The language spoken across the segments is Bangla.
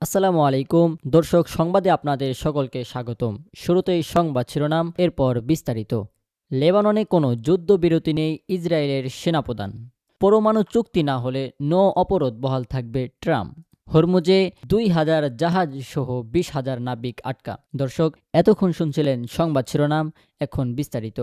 আসসালামু আলাইকুম দর্শক, সংবাদে আপনাদের সকলকে স্বাগতম। শুরুতেই সংবাদ শিরোনাম, এরপর বিস্তারিত। লেবাননে কোনো যুদ্ধবিরতি নেই, ইসরায়েলের সেনাপ্রধান। পরমাণু চুক্তি না হলে নৌ অবরোধ বহাল থাকবে ট্রাম্প। হরমুজে ২,০০০ জাহাজ সহ ২০,০০০ নাবিক আটকা। দর্শক, এতক্ষণ শুনছিলেন সংবাদ শিরোনাম, এখন বিস্তারিত।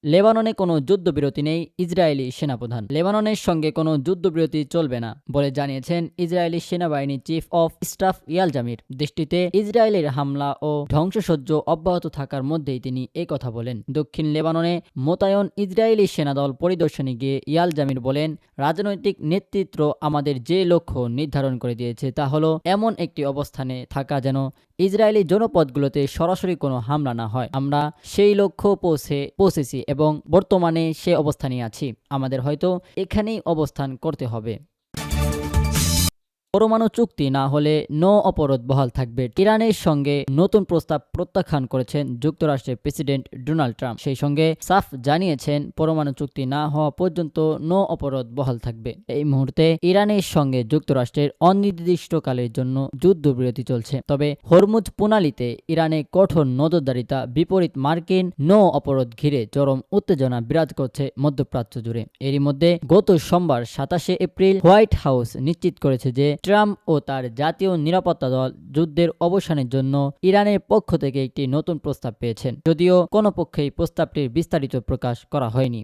লেবাননে কোনো যুদ্ধবিরতি নেই, ইসরায়েলি সেনাপ্রধান। লেবাননের সঙ্গে কোনো যুদ্ধবিরতি চলবে না বলে জানিয়েছেন ইসরায়েলি সেনাবাহিনী চিফ অফ স্টাফ ইয়াল জামির। দেশটিতে ইসরায়েলের হামলা ও ধ্বংসযজ্ঞ অব্যাহত থাকার মধ্যেই তিনি কথা বলেন। দক্ষিণ লেবাননে মোতায়েন ইসরায়েলি সেনাদল পরিদর্শনে গিয়ে ইয়াল জামির বলেন, রাজনৈতিক নেতৃত্ব আমাদের যে লক্ষ্য নির্ধারণ করে দিয়েছে তা হলো এমন একটি অবস্থানে থাকা যেন ইসরায়েলি জনপদগুলোতে সরাসরি কোনো হামলা না হয়। আমরা সেই লক্ষ্য পৌঁছেছি এবং বর্তমানে সে অবস্থানেই আছি। আমাদের হয়তো এখানেই অবস্থান করতে হবে। পরমাণু চুক্তি না হলে নৌ অবরোধ বহাল থাকবে। ইরানের সঙ্গে নতুন প্রস্তাব প্রত্যাখ্যান করেছেন যুক্তরাষ্ট্রের প্রেসিডেন্ট ডোনাল্ড ট্রাম্প। সেই সঙ্গে সাফ জানিয়েছেন পরমাণু চুক্তি না হওয়া পর্যন্ত নৌ অবরোধ বহাল থাকবে। এই মুহূর্তে ইরানের সঙ্গে যুক্তরাষ্ট্রের অনির্দিষ্টকালের জন্য যুদ্ধবিরতি চলছে। তবে হরমুজ প্রণালীতে ইরানে কঠোর নজরদারিতা বিপরীত মার্কিন নৌ অবরোধ ঘিরে চরম উত্তেজনা বিরাজ করছে মধ্যপ্রাচ্য জুড়ে। এরই মধ্যে গত সোমবার ২৭শে এপ্রিল হোয়াইট হাউস নিশ্চিত করেছে যে ট্রাম্প ও তার জাতীয় নিরাপত্তা দল যুদ্ধের অবসানের জন্য ইরানের পক্ষ থেকে একটি নতুন প্রস্তাব পেয়েছেন, যদিও কোনো পক্ষেই প্রস্তাবটির বিস্তারিত প্রকাশ করা হয়নি।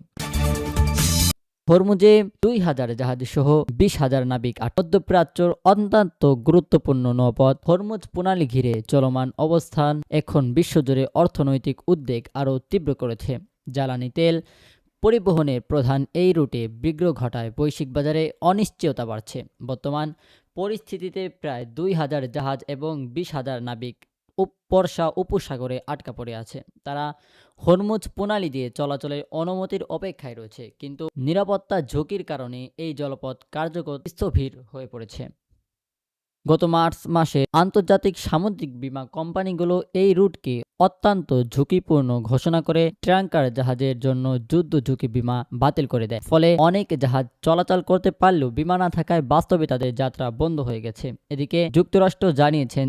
হরমুজে ২,০০০ জাহাজ সহ ২০,০০০ নাবিক মধ্যপ্রাচ্যর অত্যন্ত গুরুত্বপূর্ণ নৌপথ হরমুজ প্রণালী ঘিরে চলমান অবস্থান এখন বিশ্বজুড়ে অর্থনৈতিক উদ্বেগ আরও তীব্র করেছে। জ্বালানি তেল পরিবহনের প্রধান এই রুটে বিঘ্ন ঘটায় বৈশ্বিক বাজারে অনিশ্চয়তা বাড়ছে। বর্তমান পরিস্থিতিতে প্রায় ২,০০০ জাহাজ এবং ২০,০০০ নাবিক বর্ষা উপসাগরে আটকা পড়ে আছে। তারা হরমুজ প্রণালী দিয়ে চলাচলের অনুমতির অপেক্ষায় রয়েছে, কিন্তু নিরাপত্তা ঝুঁকির কারণে এই জলপথ কার্যকর স্থবির হয়ে পড়েছে। গত মার্চ মাসে আন্তর্জাতিক সামুদ্রিক বীমা কোম্পানিগুলো এই রুটকে অত্যন্ত ঝুঁকিপূর্ণ ঘোষণা করে ট্যাঙ্কার জাহাজের জন্য যুদ্ধ ঝুঁকি বীমা বাতিল করে দেয়। ফলে অনেক জাহাজ চলাচল করতে পারলেও বীমা না থাকায় বাস্তবে তাদের যাত্রা বন্ধ হয়ে গেছে। এদিকে যুক্তরাষ্ট্র জানিয়েছেন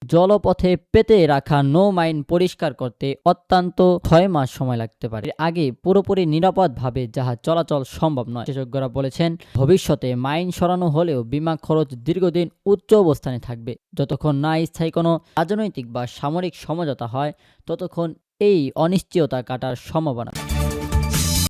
জলপথে পেতে রাখা নৌ মাইন পরিষ্কার করতে অত্যন্ত ৬ মাস সময় লাগতে পারে। এর আগে পুরোপুরি নিরাপদভাবে জাহাজ চলাচল সম্ভব নয়। বিশেষজ্ঞরা বলেছেন, ভবিষ্যতে মাইন সরানো হলেও বীমা খরচ দীর্ঘদিন উচ্চ অবস্থানে থাকবে। যতক্ষণ না স্থায়ী কোনো রাজনৈতিক বা সামরিক সমঝোতা হয়, ততক্ষণ এই অনিশ্চয়তা কাটার সম্ভাবনা।